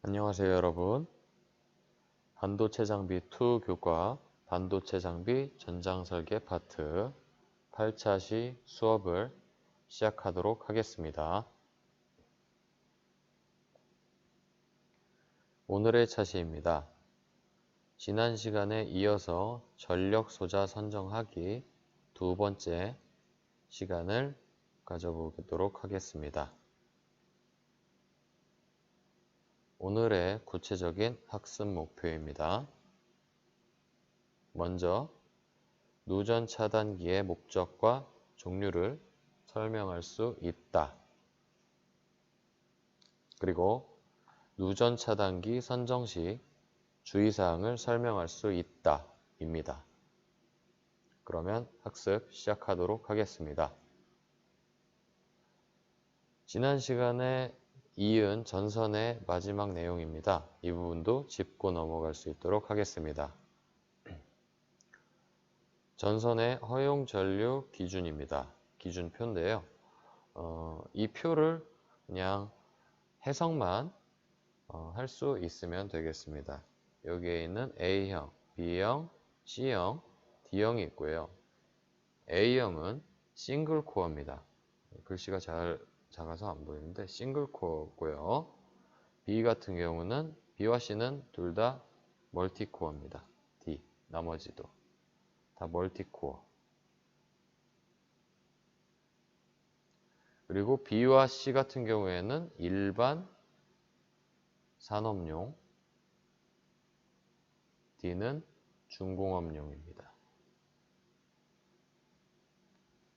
안녕하세요 여러분. 반도체 장비 2 교과 반도체 장비 전장 설계 파트 8차 시 수업을 시작하도록 하겠습니다. 오늘의 차시입니다. 지난 시간에 이어서 전력 소자 선정하기 두 번째 시간을 가져보도록 하겠습니다. 오늘의 구체적인 학습 목표입니다. 먼저 누전 차단기의 목적과 종류를 설명할 수 있다. 그리고 누전 차단기 선정 시 주의사항을 설명할 수 있다. 입니다. 그러면 학습 시작하도록 하겠습니다. 지난 시간에 이은 전선의 마지막 내용입니다. 이 부분도 짚고 넘어갈 수 있도록 하겠습니다. 전선의 허용 전류 기준입니다. 기준표인데요. 이 표를 그냥 해석만 할 수 있으면 되겠습니다. 여기에 있는 A형, B형, C형, D형이 있고요. A형은 싱글 코어입니다. 글씨가 작아서 안 보이는데 싱글 코어고요. B 같은 경우는 B와 C는 둘 다 멀티 코어입니다. D, 나머지도 다 멀티 코어. 그리고 B와 C 같은 경우에는 일반 산업용, D는 중공업용입니다.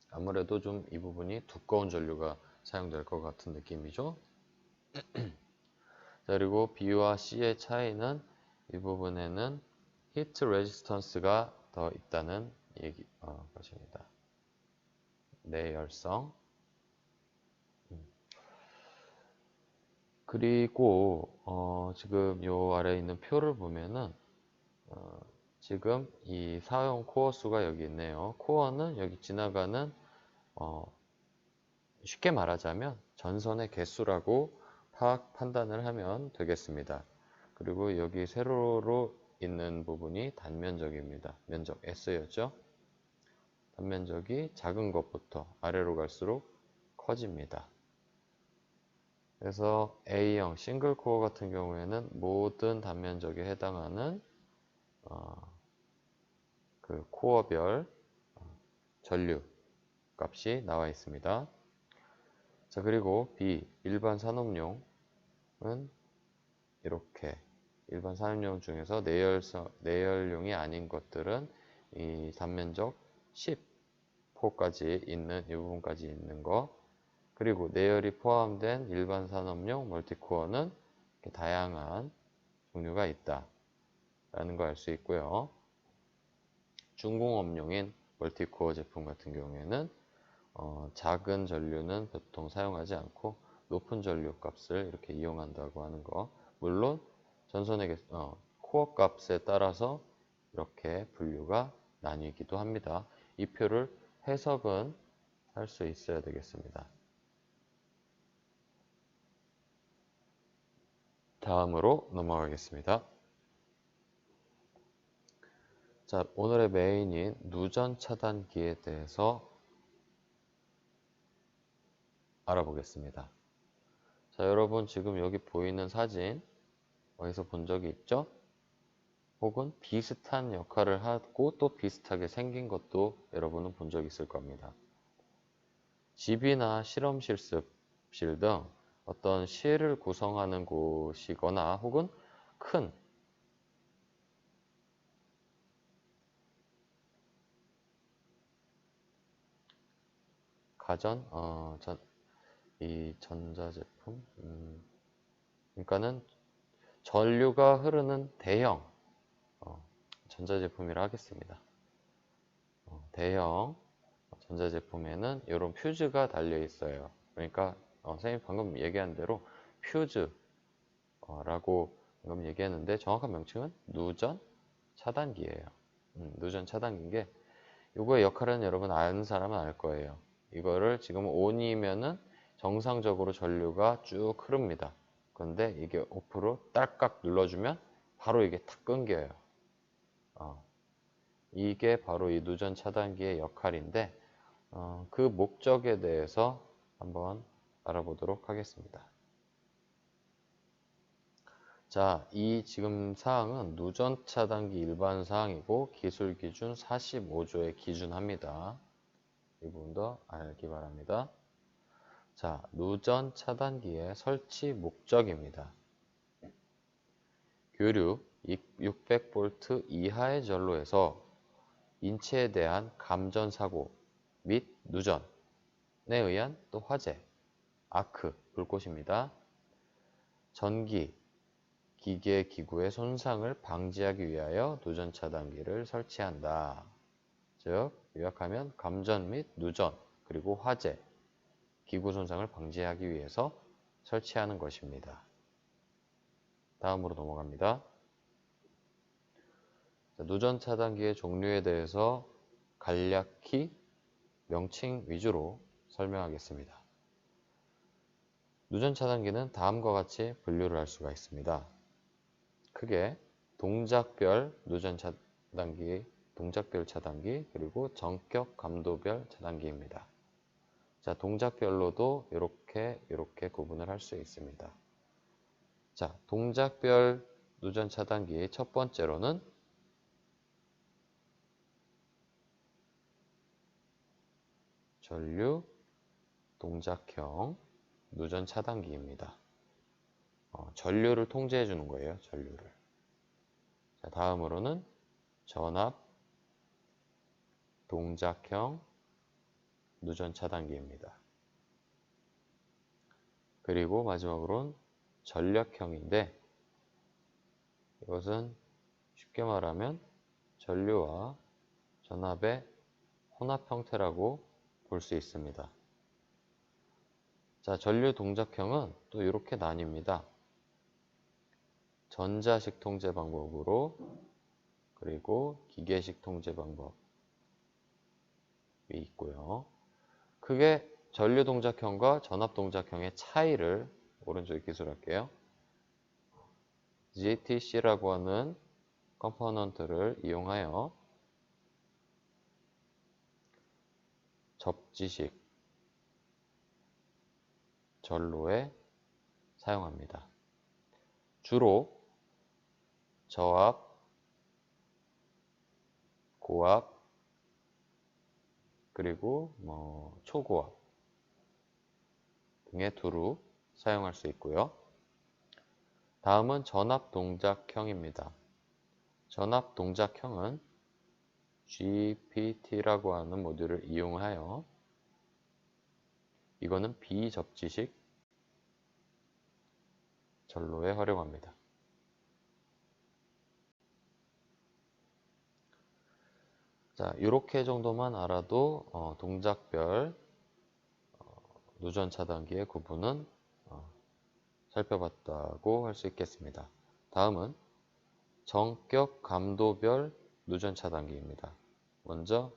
아무래도 좀 이 부분이 두꺼운 전류가 사용될 것 같은 느낌이죠. 그리고 B와 C의 차이는 이 부분에는 히트 레지스턴스가 더 있다는 것입니다. 내열성. 그리고 지금 요 아래에 있는 표를 보면은 지금 이 사용 코어 수가 여기 있네요. 코어는 여기 지나가는 쉽게 말하자면 전선의 개수라고 판단을 하면 되겠습니다. 그리고 여기 세로로 있는 부분이 단면적입니다. 면적 S였죠. 단면적이 작은 것부터 아래로 갈수록 커집니다. 그래서 A형 싱글 코어 같은 경우에는 모든 단면적에 해당하는 그 코어별 전류 값이 나와 있습니다. 자, 그리고 B 일반 산업용은 이렇게 일반 산업용 중에서 내열용이 아닌 것들은 이 단면적 10호까지 있는 이 부분까지 있는 거, 그리고 내열이 포함된 일반 산업용 멀티코어는 다양한 종류가 있다 라는 거 알 수 있고요. 중공업용인 멀티코어 제품 같은 경우에는 작은 전류는 보통 사용하지 않고 높은 전류 값을 이렇게 이용한다고 하는 거, 물론 전선의 코어 값에 따라서 이렇게 분류가 나뉘기도 합니다. 이 표를 해석은 할 수 있어야 되겠습니다. 다음으로 넘어가겠습니다. 자, 오늘의 메인인 누전 차단기에 대해서 알아보겠습니다. 자, 여러분 지금 여기 보이는 사진 어디서 본 적이 있죠? 혹은 비슷한 역할을 하고 또 비슷하게 생긴 것도 여러분은 본 적 있을 겁니다. 집이나 실험실 습실 등 어떤 실을 구성하는 곳이거나 혹은 큰 가전, 이 전자제품, 그러니까는 전류가 흐르는 대형 전자제품이라 하겠습니다. 대형 전자제품에는 이런 퓨즈가 달려 있어요. 그러니까 선생님 방금 얘기한 대로 퓨즈라고 방금 얘기했는데 정확한 명칭은 누전 차단기예요. 누전 차단기인 게 이거의 역할은 여러분 아는 사람은 알 거예요. 이거를 지금 ON이면은 정상적으로 전류가 쭉 흐릅니다. 근데 이게 오프로 딸깍 눌러주면 바로 이게 탁 끊겨요. 이게 바로 이 누전 차단기의 역할인데 그 목적에 대해서 한번 알아보도록 하겠습니다. 자, 이 지금 사항은 누전 차단기 일반 사항이고 기술 기준 45조에 기준합니다. 이 부분도 알기 바랍니다. 자, 누전 차단기의 설치 목적입니다. 교류 600V 이하의 전로에서 인체에 대한 감전 사고 및 누전에 의한 또 화재, 아크, 불꽃입니다. 전기, 기계, 기구의 손상을 방지하기 위하여 누전 차단기를 설치한다. 즉, 요약하면 감전 및 누전, 그리고 화재, 기구 손상을 방지하기 위해서 설치하는 것입니다. 다음으로 넘어갑니다. 누전 차단기의 종류에 대해서 간략히 명칭 위주로 설명하겠습니다. 누전 차단기는 다음과 같이 분류를 할 수가 있습니다. 크게 동작별 누전 차단기, 동작별 차단기, 그리고 전격 감도별 차단기입니다. 자, 동작별로도 이렇게 구분을 할 수 있습니다. 자, 동작별 누전 차단기의 첫 번째로는 전류 동작형 누전 차단기입니다. 전류를 통제해 주는 거예요. 전류를. 자, 다음으로는 전압 동작형 누전 차단기입니다. 그리고 마지막으로는 전력형인데 이것은 쉽게 말하면 전류와 전압의 혼합 형태라고 볼 수 있습니다. 자, 전류 동작형은 또 이렇게 나뉩니다. 전자식 통제 방법으로 그리고 기계식 통제 방법이 있고요. 크게 전류 동작형과 전압 동작형의 차이를 오른쪽에 기술할게요. GTC라고 하는 컴포넌트를 이용하여 접지식 전로에 사용합니다. 주로 저압, 고압, 그리고 초고압 등의 두루 사용할 수 있고요. 다음은 전압 동작형입니다. 전압 동작형은 GPT라고 하는 모듈을 이용하여 이거는 비접지식 전로에 활용합니다. 자, 이렇게 정도만 알아도 동작별 누전 차단기의 구분은 살펴봤다고 할 수 있겠습니다. 다음은 전격 감도별 누전 차단기입니다. 먼저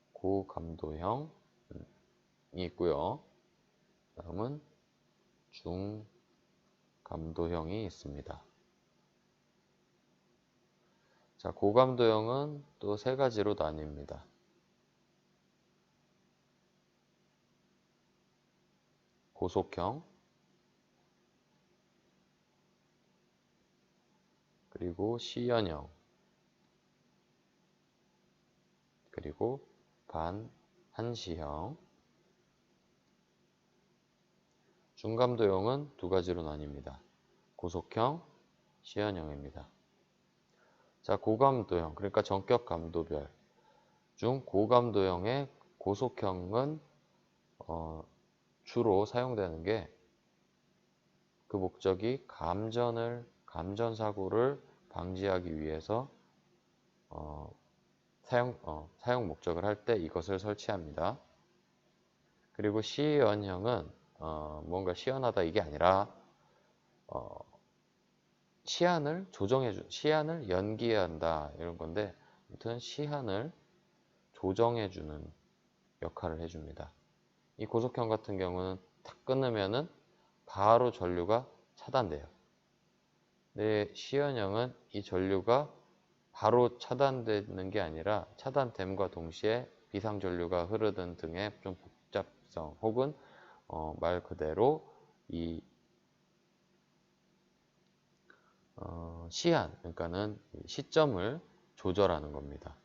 고감도형이 있고요. 다음은 중감도형이 있습니다. 자, 고감도형은 또 세 가지로 나뉩니다. 고속형, 그리고 시연형, 그리고 반한시형. 중감도형은 두 가지로 나뉩니다. 고속형, 시연형입니다. 자, 고감도형, 그러니까 전격 감도별 중 고감도형의 고속형은 주로 사용되는 게 그 목적이 감전 사고를 방지하기 위해서 사용 목적을 할 때 이것을 설치합니다. 그리고 시연형은 뭔가 시연하다 이게 아니라 시한을 시한을 연기해야 한다 이런 건데, 아무튼 시한을 조정해 주는 역할을 해줍니다. 이 고속형 같은 경우는 탁 끊으면은 바로 전류가 차단돼요. 근데 시연형은 이 전류가 바로 차단되는 게 아니라 차단됨과 동시에 비상전류가 흐르는 등의 좀 복잡성 혹은 말 그대로 이 시한, 그러니까는 시점을 조절하는 겁니다.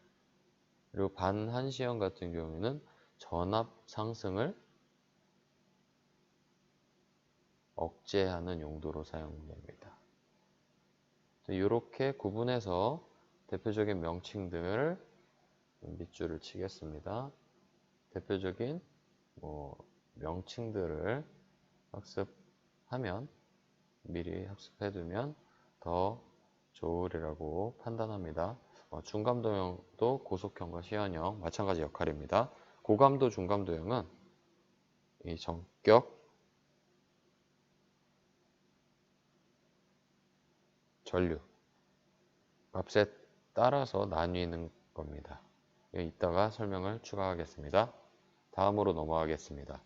그리고 반한시형 같은 경우에는 전압 상승을 억제하는 용도로 사용됩니다. 이렇게 구분해서 대표적인 명칭들을 밑줄을 치겠습니다. 대표적인 명칭들을 학습하면 미리 학습해두면 더 좋으리라고 판단합니다. 중감도형도 고속형과 시연형 마찬가지 역할입니다. 고감도 중감도형은 이 전격 전류 값에 따라서 나뉘는 겁니다. 이따가 설명을 추가하겠습니다. 다음으로 넘어가겠습니다.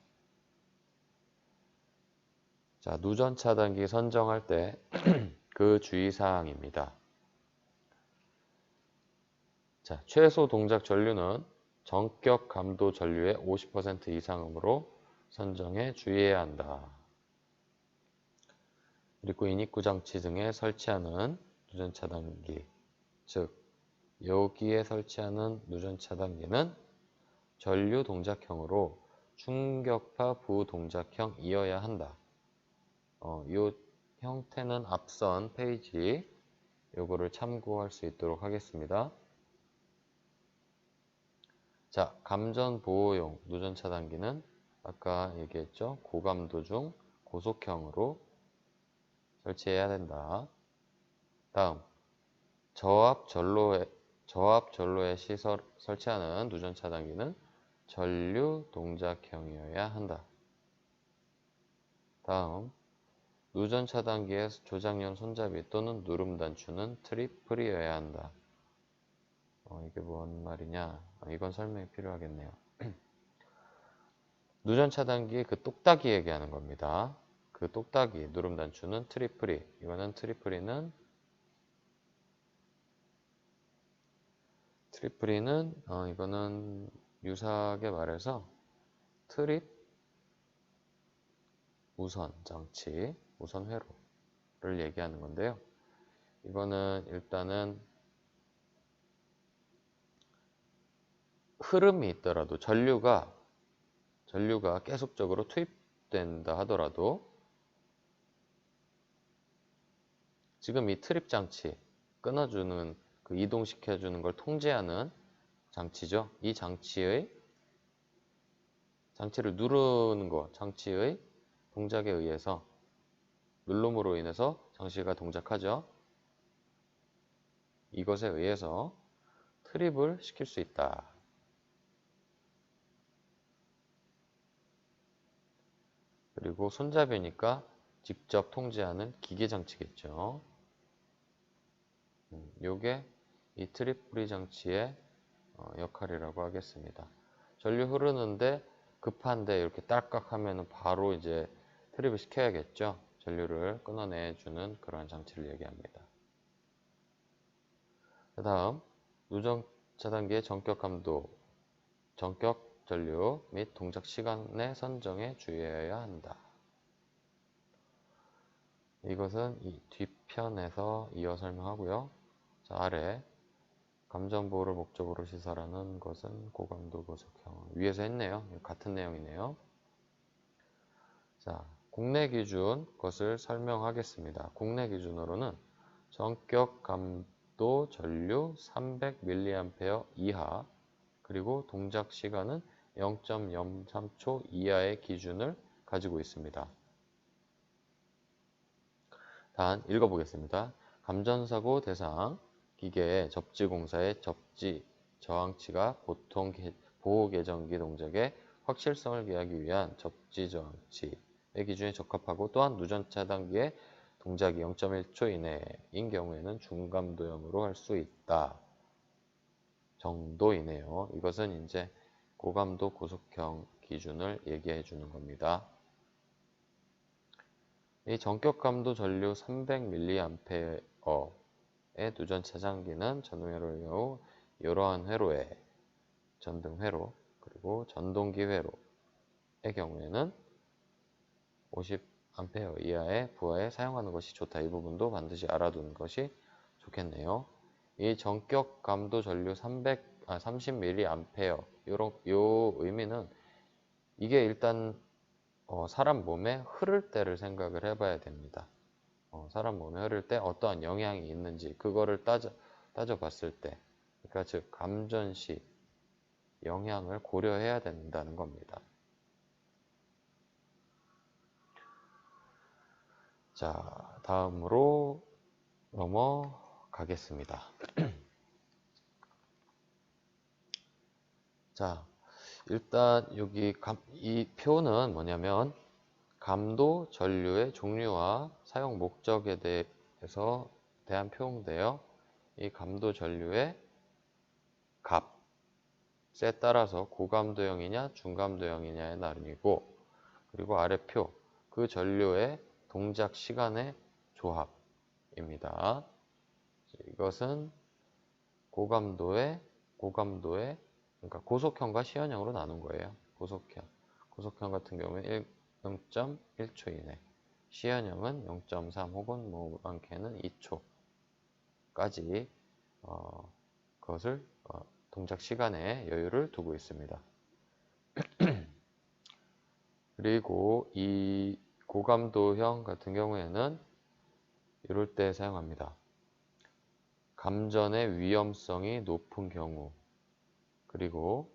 자, 누전 차단기 선정할 때 그 주의사항입니다. 자, 최소 동작 전류는 전격 감도 전류의 50% 이상으로 선정해 주의해야 한다. 그리고 인입구 장치 등에 설치하는 누전 차단기, 즉 여기에 설치하는 누전 차단기는 전류 동작형으로 충격파 부동작형이어야 한다. 이 형태는 앞선 페이지 요거를 참고할 수 있도록 하겠습니다. 자, 감전 보호용 누전 차단기는 아까 얘기했죠. 고감도 중 고속형으로 설치해야 된다. 다음, 저압 전로에 설치하는 누전 차단기는 전류 동작형이어야 한다. 다음, 누전 차단기의 조작용 손잡이 또는 누름 단추는 트리플이어야 한다. 이게 뭔 말이냐? 이건 설명이 필요하겠네요. 누전 차단기 그 똑딱이 얘기하는 겁니다. 그 똑딱이 누름 단추는 트리플이. 이거는 트리플이는 이거는 유사하게 말해서 트립 무선 장치, 무선 회로를 얘기하는 건데요. 이거는 일단은 흐름이 있더라도 전류가 계속적으로 투입된다 하더라도 지금 이 트립 장치 끊어주는 그 이동시켜주는 걸 통제하는 장치죠. 이 장치를 누르는 거, 장치의 동작에 의해서 눌름으로 인해서 장치가 동작하죠. 이것에 의해서 트립을 시킬 수 있다. 그리고 손잡이니까 직접 통제하는 기계 장치겠죠. 요게 이 트립 프리 장치의 역할이라고 하겠습니다. 전류 흐르는데 급한데 이렇게 딸깍 하면 바로 이제 트립을 시켜야겠죠. 전류를 끊어내주는 그러한 장치를 얘기합니다. 그 다음, 누전 차단기의 전격 감도, 전격 전류 및 동작 시간의 선정에 주의해야 한다. 이것은 이 뒷편에서 이어 설명하고요. 자, 아래 감전 보호를 목적으로 시설하는 것은 고감도 고속형. 위에서 했네요. 같은 내용이네요. 자, 국내 기준 것을 설명하겠습니다. 국내 기준으로는 전격 감도 전류 300mA 이하 그리고 동작 시간은 0.03초 이하의 기준을 가지고 있습니다. 단 읽어보겠습니다. 감전사고 대상 기계의 접지공사의 접지 저항치가 보통 보호 계정기 동작의 확실성을 기하기 위한 접지 저항치의 기준에 적합하고 또한 누전 차단기의 동작이 0.1초 이내인 경우에는 중감도형으로 할 수 있다. 정도이네요. 이것은 이제 고감도 고속형 기준을 얘기해 주는 겁니다. 이 전격감도 전류 300mA의 누전 차단기는 전동회로의 경우 이러한 회로에 전등 회로 그리고 전동기 회로의 경우에는 50A 이하의 부하에 사용하는 것이 좋다. 이 부분도 반드시 알아두는 것이 좋겠네요. 이 전격 감도 전류 30mA 요 의미는 이게 일단 사람 몸에 흐를 때를 생각을 해봐야 됩니다. 사람 몸에 흐를 때 어떠한 영향이 있는지 그거를 따져봤을 때, 그러니까 즉 감전 시 영향을 고려해야 된다는 겁니다. 자, 다음으로 넘어가겠습니다. 자, 일단 여기 이 표는 뭐냐면 감도 전류의 종류와 사용 목적에 대한 표인데요. 이 감도 전류의 값에 따라서 고감도형이냐 중감도형이냐에 나뉘고, 그리고 아래 표, 그 전류의 동작 시간의 조합입니다. 이것은 고감도의 그러니까 고속형과 시연형으로 나눈 거예요. 고속형 같은 경우에 0.1초 이내, 시연형은 0.3 혹은 뭐 많게는 2초까지 그것을 동작 시간에 여유를 두고 있습니다. 그리고 이 고감도형 같은 경우에는 이럴 때 사용합니다. 감전의 위험성이 높은 경우, 그리고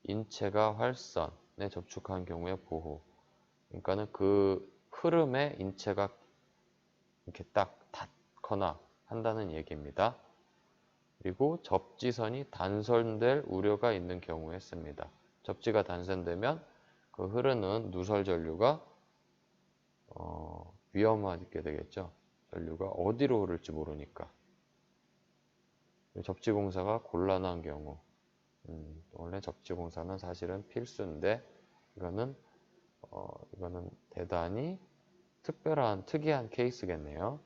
인체가 활선에 접촉한 경우의 보호. 그러니까는 그 흐름에 인체가 이렇게 딱 닿거나 한다는 얘기입니다. 그리고 접지선이 단선될 우려가 있는 경우에 씁니다. 접지가 단선되면 그 흐르는 누설 전류가 위험하게 되겠죠. 전류가 어디로 흐를지 모르니까. 접지 공사가 곤란한 경우, 원래 접지 공사는 사실은 필수인데 이거는 대단히 특이한 케이스겠네요.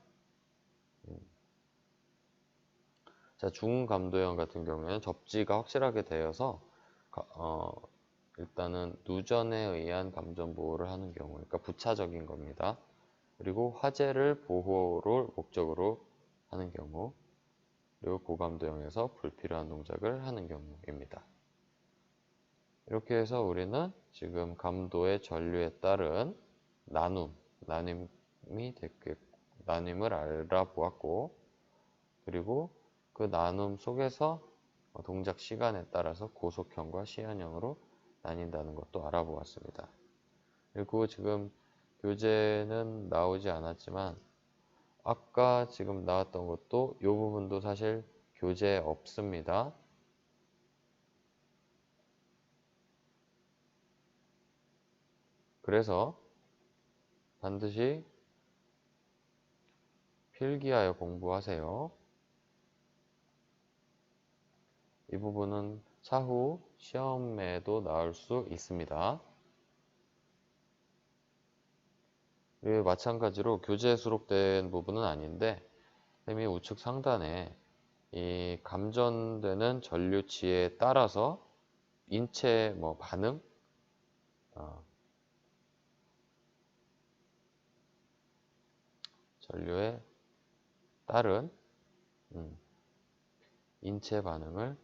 자, 중감도형 같은 경우에는 접지가 확실하게 되어서 일단은 누전에 의한 감전 보호를 하는 경우, 그러니까 부차적인 겁니다. 그리고 화재를 보호를 목적으로 하는 경우, 그리고 고감도형에서 불필요한 동작을 하는 경우입니다. 이렇게 해서 우리는 지금 감도의 전류에 따른 나눔을 알아보았고, 그리고 그 나눔 속에서 동작 시간에 따라서 고속형과 시연형으로 나뉜다는 것도 알아보았습니다. 그리고 지금 교재는 나오지 않았지만 아까 지금 나왔던 것도 이 부분도 사실 교재에 없습니다. 그래서 반드시 필기하여 공부하세요. 이 부분은 차후 시험에도 나올 수 있습니다. 그리고 마찬가지로 교재에 수록된 부분은 아닌데, 쌤이 우측 상단에 이 감전되는 전류치에 따라서 인체 반응, 전류에 따른 인체 반응을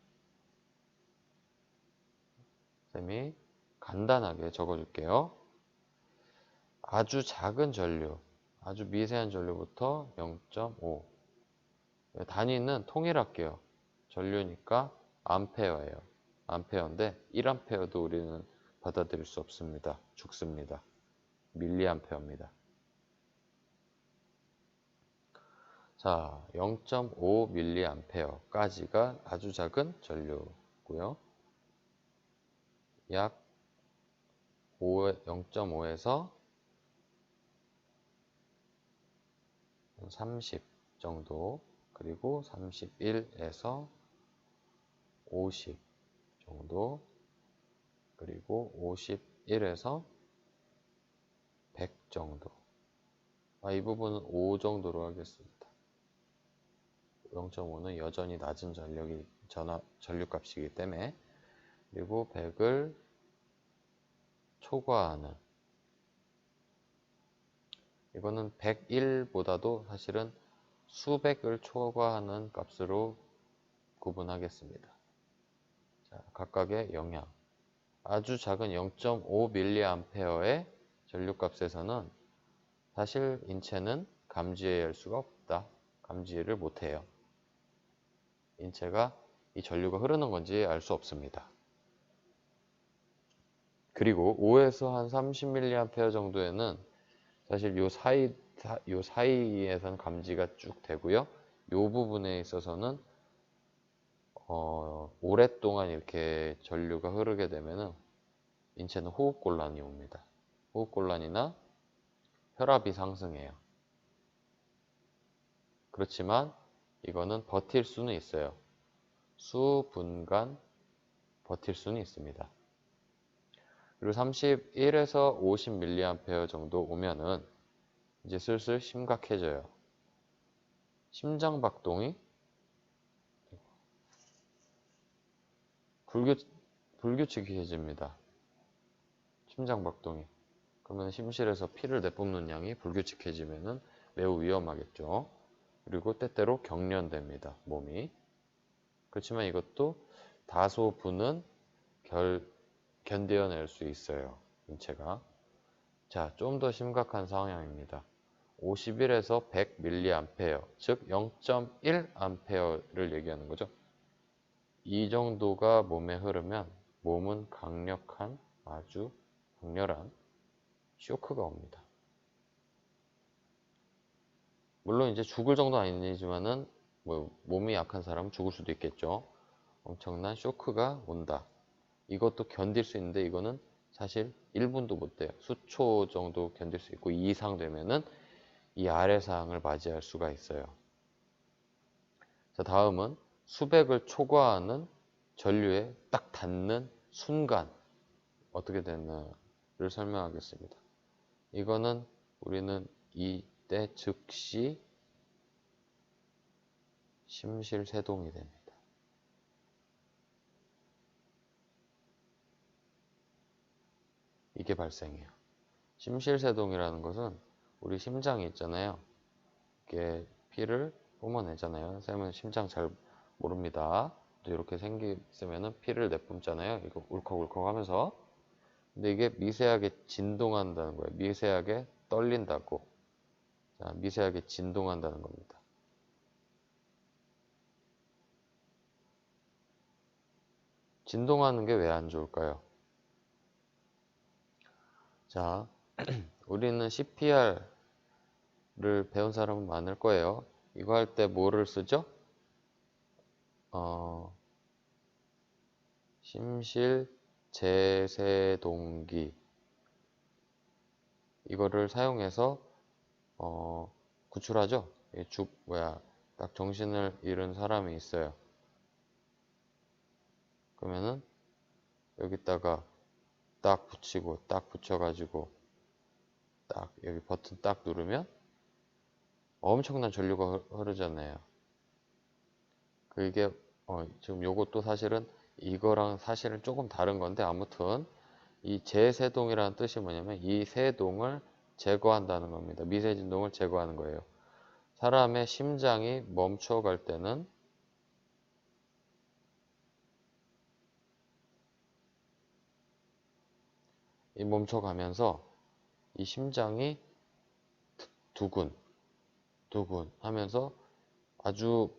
쌤이 간단하게 적어줄게요. 아주 작은 전류, 아주 미세한 전류부터 0.5. 단위는 통일할게요. 전류니까 암페어예요. 암페어인데 1암페어도 우리는 받아들일 수 없습니다. 죽습니다. 밀리암페어입니다. 자, 0.5mA까지가 아주 작은 전류고요. 약 0.5에서 30 정도, 그리고 31에서 50 정도, 그리고 51에서 100 정도. 이 부분은 5 정도로 하겠습니다. 0.5는 여전히 낮은 전류값이기 때문에. 그리고 100을 초과하는, 이거는 101보다도 사실은 수백을 초과하는 값으로 구분하겠습니다. 자, 각각의 영향. 아주 작은 0.5mA의 전류값에서는 사실 인체는 감지해야 할 수가 없다. 감지를 못해요. 인체가 이 전류가 흐르는 건지 알 수 없습니다. 그리고 5에서 한 30mA 정도에는 사실 요 사이에서는 감지가 쭉 되고요. 요 부분에 있어서는 오랫동안 이렇게 전류가 흐르게 되면은 인체는 호흡곤란이 옵니다. 호흡곤란이나 혈압이 상승해요. 그렇지만 이거는 버틸 수는 있어요. 수분간 버틸 수는 있습니다. 그리고 31에서 50mA 정도 오면은 이제 슬슬 심각해져요. 심장 박동이 불규칙해집니다. 심장 박동이. 그러면 심실에서 피를 내뿜는 양이 불규칙해지면은 매우 위험하겠죠. 그리고 때때로 경련됩니다. 몸이. 그렇지만 이것도 다소 부는 견뎌낼 수 있어요. 인체가. 자, 좀 더 심각한 상황입니다. 51에서 100mA, 즉 0.1A를 얘기하는 거죠. 이 정도가 몸에 흐르면 몸은 아주 강렬한 쇼크가 옵니다. 물론 이제 죽을 정도는 아니지만은 몸이 약한 사람은 죽을 수도 있겠죠. 엄청난 쇼크가 온다. 이것도 견딜 수 있는데 이거는 사실 1분도 못 돼요. 수초 정도 견딜 수 있고 이 이상 되면은 이 아래 사항을 맞이할 수가 있어요. 자, 다음은 수백을 초과하는 전류에 딱 닿는 순간 어떻게 되느냐를 설명하겠습니다. 이거는 우리는 이때 즉시 심실세동이 됩니다. 이게 발생해요. 심실세동이라는 것은 우리 심장이 있잖아요. 이렇게 피를 뿜어내잖아요. 쌤은 심장 잘 모릅니다. 이렇게 생기면은 피를 내뿜잖아요. 이거 울컥울컥 하면서. 근데 이게 미세하게 진동한다는 거예요. 미세하게 떨린다고. 자, 미세하게 진동한다는 겁니다. 진동하는 게 왜 안 좋을까요? 자, 우리는 CPR을 배운 사람은 많을 거예요. 이거 할 때 뭐를 쓰죠? 심실 제세동기. 이거를 사용해서 구출하죠. 딱 정신을 잃은 사람이 있어요. 그러면은 여기다가 딱 붙이고 딱 붙여가지고 딱 여기 버튼 딱 누르면 엄청난 전류가 흐르잖아요. 그게 지금 요것도 사실은 이거랑 사실은 조금 다른 건데 아무튼 이 제세동이라는 뜻이 뭐냐면 이 세동을 제거한다는 겁니다. 미세 진동을 제거하는 거예요. 사람의 심장이 멈춰갈 때는 이 멈춰가면서 이 심장이 두근 하면서 아주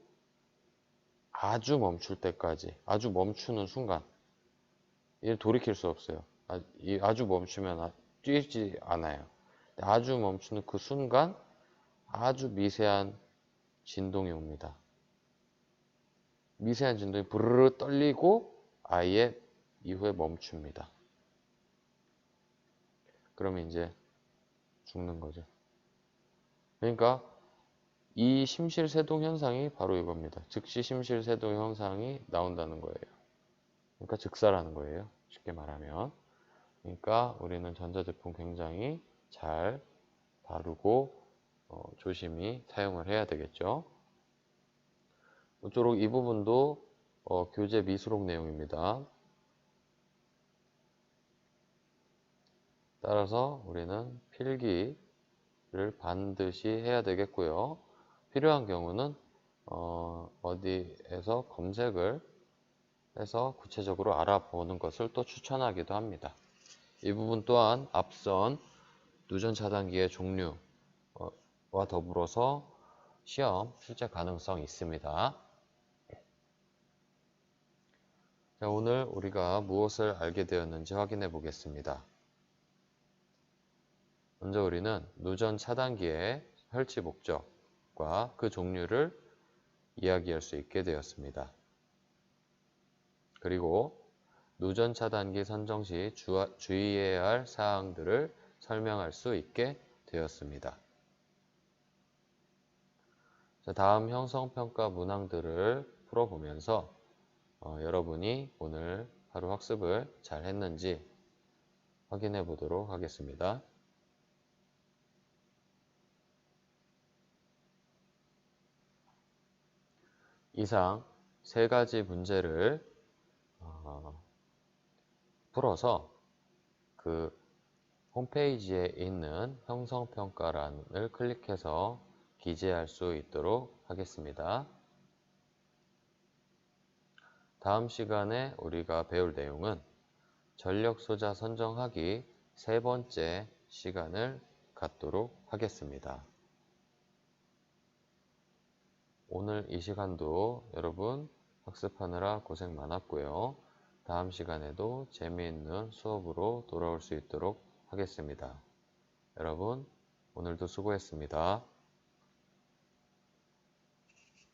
멈출 때까지, 아주 멈추는 순간, 이를 돌이킬 수 없어요. 아주 멈추면 뛰지 않아요. 아주 멈추는 그 순간 아주 미세한 진동이 옵니다. 미세한 진동이 부르르 떨리고 아예 이후에 멈춥니다. 그러면 이제 죽는 거죠. 그러니까 이 심실세동 현상이 바로 이겁니다. 즉시 심실세동 현상이 나온다는 거예요. 그러니까 즉사라는 거예요. 쉽게 말하면. 그러니까 우리는 전자제품 굉장히 잘 다루고 조심히 사용을 해야 되겠죠. 모쪼록 이 부분도 교재 미수록 내용입니다. 따라서 우리는 필기를 반드시 해야 되겠고요. 필요한 경우는 어디에서 검색을 해서 구체적으로 알아보는 것을 또 추천하기도 합니다. 이 부분 또한 앞선 누전 차단기의 종류와 더불어서 시험 출제 가능성이 있습니다. 자, 오늘 우리가 무엇을 알게 되었는지 확인해 보겠습니다. 먼저 우리는 누전 차단기의 설치 목적과 그 종류를 이야기할 수 있게 되었습니다. 그리고 누전 차단기 선정 시 주의해야 할 사항들을 설명할 수 있게 되었습니다. 자, 다음 형성평가 문항들을 풀어보면서 여러분이 오늘 하루 학습을 잘 했는지 확인해 보도록 하겠습니다. 이상 세 가지 문제를 풀어서 그 홈페이지에 있는 형성평가란을 클릭해서 기재할 수 있도록 하겠습니다. 다음 시간에 우리가 배울 내용은 전력소자 선정하기 세 번째 시간을 갖도록 하겠습니다. 오늘 이 시간도 여러분 학습하느라 고생 많았고요. 다음 시간에도 재미있는 수업으로 돌아올 수 있도록 하겠습니다. 여러분, 오늘도 수고했습니다.